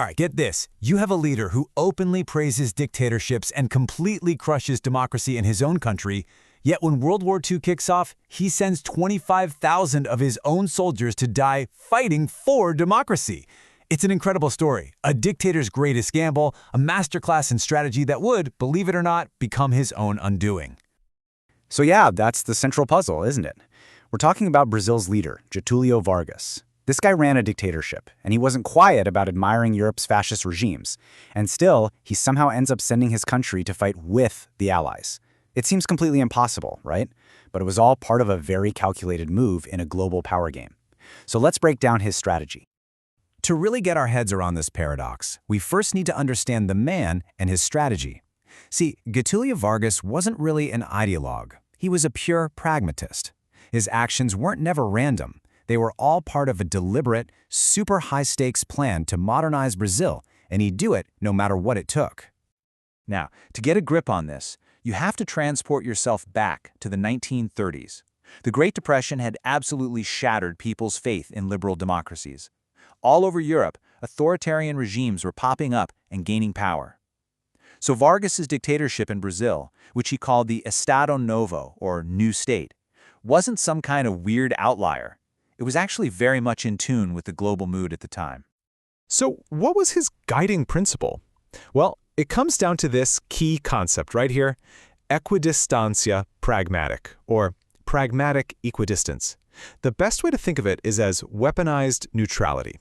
All right, get this. You have a leader who openly praises dictatorships and completely crushes democracy in his own country, yet when World War II kicks off, he sends 25,000 of his own soldiers to die fighting for democracy. It's an incredible story, a dictator's greatest gamble, a masterclass in strategy that would, believe it or not, become his own undoing. So yeah, that's the central puzzle, isn't it? We're talking about Brazil's leader, Getúlio Vargas. This guy ran a dictatorship, and he wasn't quiet about admiring Europe's fascist regimes. And still, he somehow ends up sending his country to fight with the Allies. It seems completely impossible, right? But it was all part of a very calculated move in a global power game. So let's break down his strategy. To really get our heads around this paradox, we first need to understand the man and his strategy. See, Getúlio Vargas wasn't really an ideologue. He was a pure pragmatist. His actions weren't never random. They were all part of a deliberate, super high-stakes plan to modernize Brazil, and he'd do it no matter what it took. Now, to get a grip on this, you have to transport yourself back to the 1930s. The Great Depression had absolutely shattered people's faith in liberal democracies. All over Europe, authoritarian regimes were popping up and gaining power. So Vargas's dictatorship in Brazil, which he called the Estado Novo, or New State, wasn't some kind of weird outlier. It was actually very much in tune with the global mood at the time. So what was his guiding principle? Well, it comes down to this key concept right here, equidistancia pragmatic, or pragmatic equidistance. The best way to think of it is as weaponized neutrality.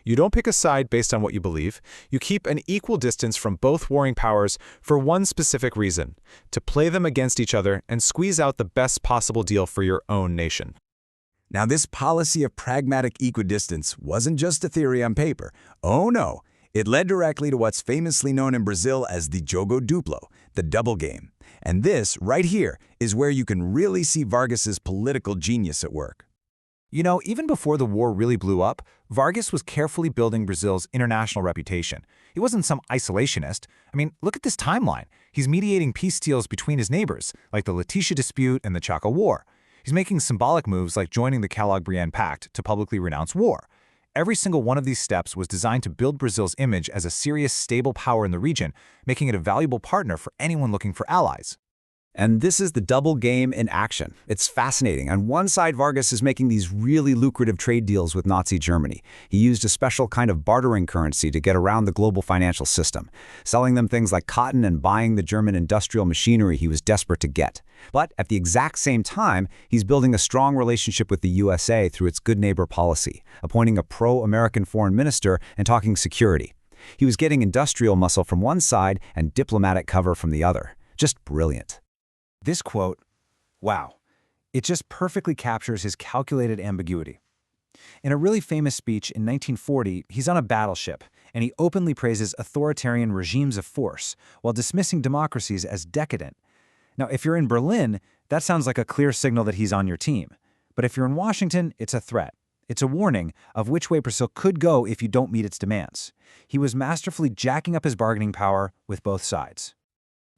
You don't pick a side based on what you believe. You keep an equal distance from both warring powers for one specific reason, to play them against each other and squeeze out the best possible deal for your own nation. Now, this policy of pragmatic equidistance wasn't just a theory on paper. Oh no, it led directly to what's famously known in Brazil as the jogo duplo, the double game. And this, right here, is where you can really see Vargas's political genius at work. You know, even before the war really blew up, Vargas was carefully building Brazil's international reputation. He wasn't some isolationist. I mean, look at this timeline. He's mediating peace deals between his neighbors, like the Leticia dispute and the Chaco War. He's making symbolic moves like joining the Kellogg-Briand Pact to publicly renounce war. Every single one of these steps was designed to build Brazil's image as a serious, stable power in the region, making it a valuable partner for anyone looking for allies. And this is the double game in action. It's fascinating. On one side, Vargas is making these really lucrative trade deals with Nazi Germany. He used a special kind of bartering currency to get around the global financial system, selling them things like cotton and buying the German industrial machinery he was desperate to get. But at the exact same time, he's building a strong relationship with the USA through its good neighbor policy, appointing a pro-American foreign minister and talking security. He was getting industrial muscle from one side and diplomatic cover from the other. Just brilliant. This quote, wow, it just perfectly captures his calculated ambiguity. In a really famous speech in 1940, he's on a battleship, and he openly praises authoritarian regimes of force while dismissing democracies as decadent. Now, if you're in Berlin, that sounds like a clear signal that he's on your team. But if you're in Washington, it's a threat. It's a warning of which way Brazil could go if you don't meet its demands. He was masterfully jacking up his bargaining power with both sides.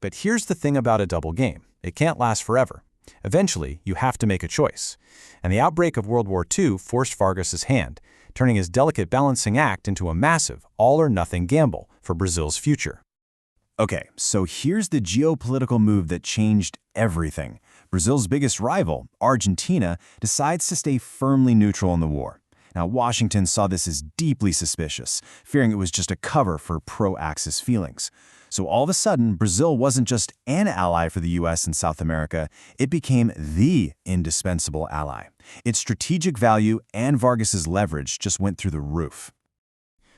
But here's the thing about a double game. It can't last forever. Eventually, you have to make a choice. And the outbreak of World War II forced Vargas's hand, turning his delicate balancing act into a massive, all-or-nothing gamble for Brazil's future. Okay, so here's the geopolitical move that changed everything. Brazil's biggest rival, Argentina, decides to stay firmly neutral in the war. Now, Washington saw this as deeply suspicious, fearing it was just a cover for pro-Axis feelings. So all of a sudden, Brazil wasn't just an ally for the US and South America, it became the indispensable ally. Its strategic value and Vargas's leverage just went through the roof.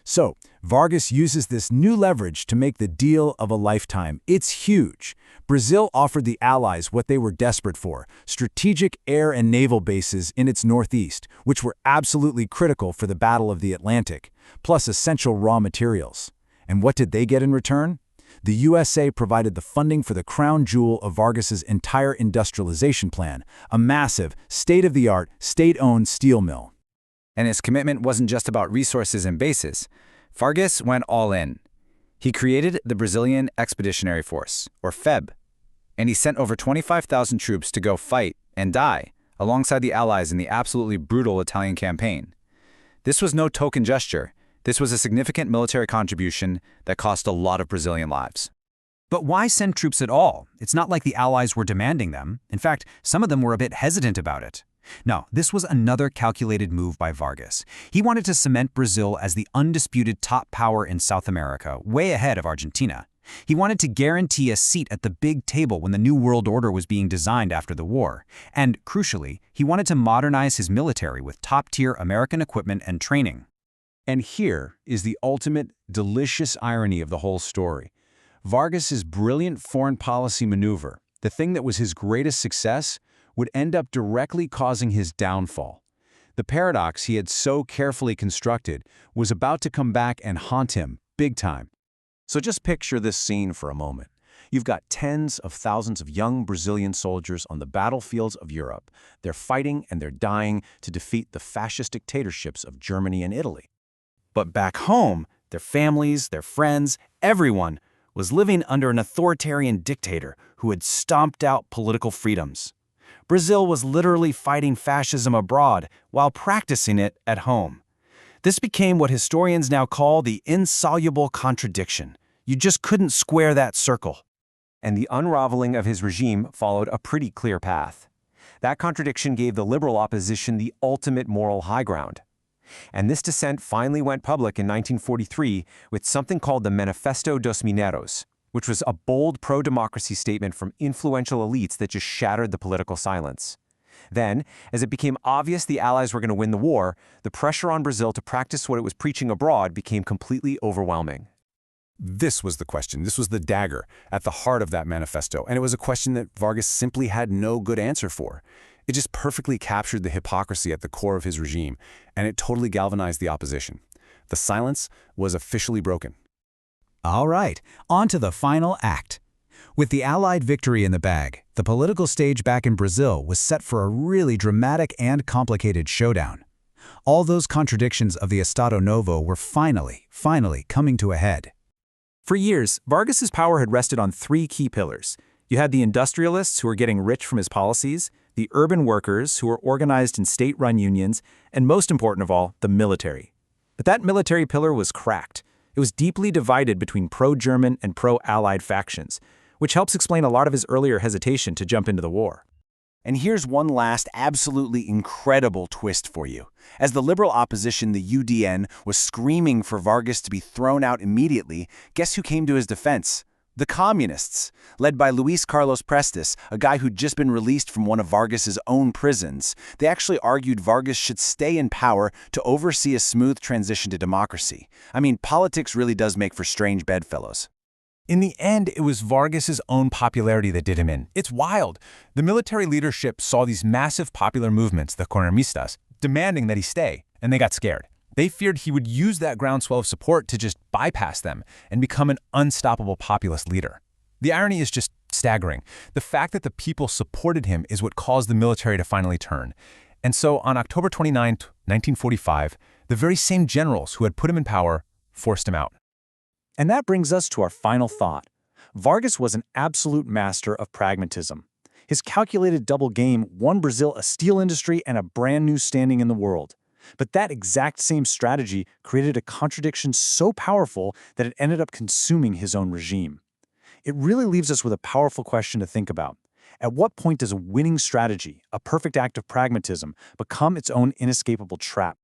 So, Vargas uses this new leverage to make the deal of a lifetime. It's huge. Brazil offered the Allies what they were desperate for, strategic air and naval bases in its northeast, which were absolutely critical for the Battle of the Atlantic, plus essential raw materials. And what did they get in return? The USA provided the funding for the crown jewel of Vargas's entire industrialization plan, a massive, state-of-the-art, state-owned steel mill. And his commitment wasn't just about resources and bases. Vargas went all in. He created the Brazilian Expeditionary Force, or FEB, and he sent over 25,000 troops to go fight and die alongside the Allies in the absolutely brutal Italian campaign. This was no token gesture. This was a significant military contribution that cost a lot of Brazilian lives. But why send troops at all? It's not like the Allies were demanding them. In fact, some of them were a bit hesitant about it. No, this was another calculated move by Vargas. He wanted to cement Brazil as the undisputed top power in South America, way ahead of Argentina. He wanted to guarantee a seat at the big table when the New World Order was being designed after the war. And, crucially, he wanted to modernize his military with top-tier American equipment and training. And here is the ultimate, delicious irony of the whole story. Vargas's brilliant foreign policy maneuver, the thing that was his greatest success, would end up directly causing his downfall. The paradox he had so carefully constructed was about to come back and haunt him big time. So just picture this scene for a moment. You've got tens of thousands of young Brazilian soldiers on the battlefields of Europe. They're fighting and they're dying to defeat the fascist dictatorships of Germany and Italy. But back home, their families, their friends, everyone was living under an authoritarian dictator who had stomped out political freedoms. Brazil was literally fighting fascism abroad while practicing it at home. This became what historians now call the insoluble contradiction. You just couldn't square that circle. And the unraveling of his regime followed a pretty clear path. That contradiction gave the liberal opposition the ultimate moral high ground. And this dissent finally went public in 1943 with something called the Manifesto dos Mineiros, which was a bold pro-democracy statement from influential elites that just shattered the political silence. Then, as it became obvious the Allies were going to win the war, the pressure on Brazil to practice what it was preaching abroad became completely overwhelming. This was the question. This was the dagger at the heart of that manifesto, and it was a question that Vargas simply had no good answer for. It just perfectly captured the hypocrisy at the core of his regime, and it totally galvanized the opposition. The silence was officially broken. All right, on to the final act. With the Allied victory in the bag, the political stage back in Brazil was set for a really dramatic and complicated showdown. All those contradictions of the Estado Novo were finally coming to a head. For years, Vargas's power had rested on three key pillars. You had the industrialists who were getting rich from his policies, the urban workers who were organized in state-run unions, and most important of all, the military. But that military pillar was cracked. It was deeply divided between pro-German and pro-Allied factions, which helps explain a lot of his earlier hesitation to jump into the war. And here's one last absolutely incredible twist for you. As the liberal opposition, the UDN, was screaming for Vargas to be thrown out immediately, guess who came to his defense? The communists, led by Luis Carlos Prestes, a guy who'd just been released from one of Vargas's own prisons. They actually argued Vargas should stay in power to oversee a smooth transition to democracy. I mean, politics really does make for strange bedfellows. In the end, it was Vargas's own popularity that did him in. It's wild. The military leadership saw these massive popular movements, the Comunistas, demanding that he stay, and they got scared. They feared he would use that groundswell of support to just bypass them and become an unstoppable populist leader. The irony is just staggering. The fact that the people supported him is what caused the military to finally turn. And so on October 29, 1945, the very same generals who had put him in power forced him out. And that brings us to our final thought. Vargas was an absolute master of pragmatism. His calculated double game won Brazil a steel industry and a brand new standing in the world. But that exact same strategy created a contradiction so powerful that it ended up consuming his own regime. It really leaves us with a powerful question to think about. At what point does a winning strategy, a perfect act of pragmatism, become its own inescapable trap?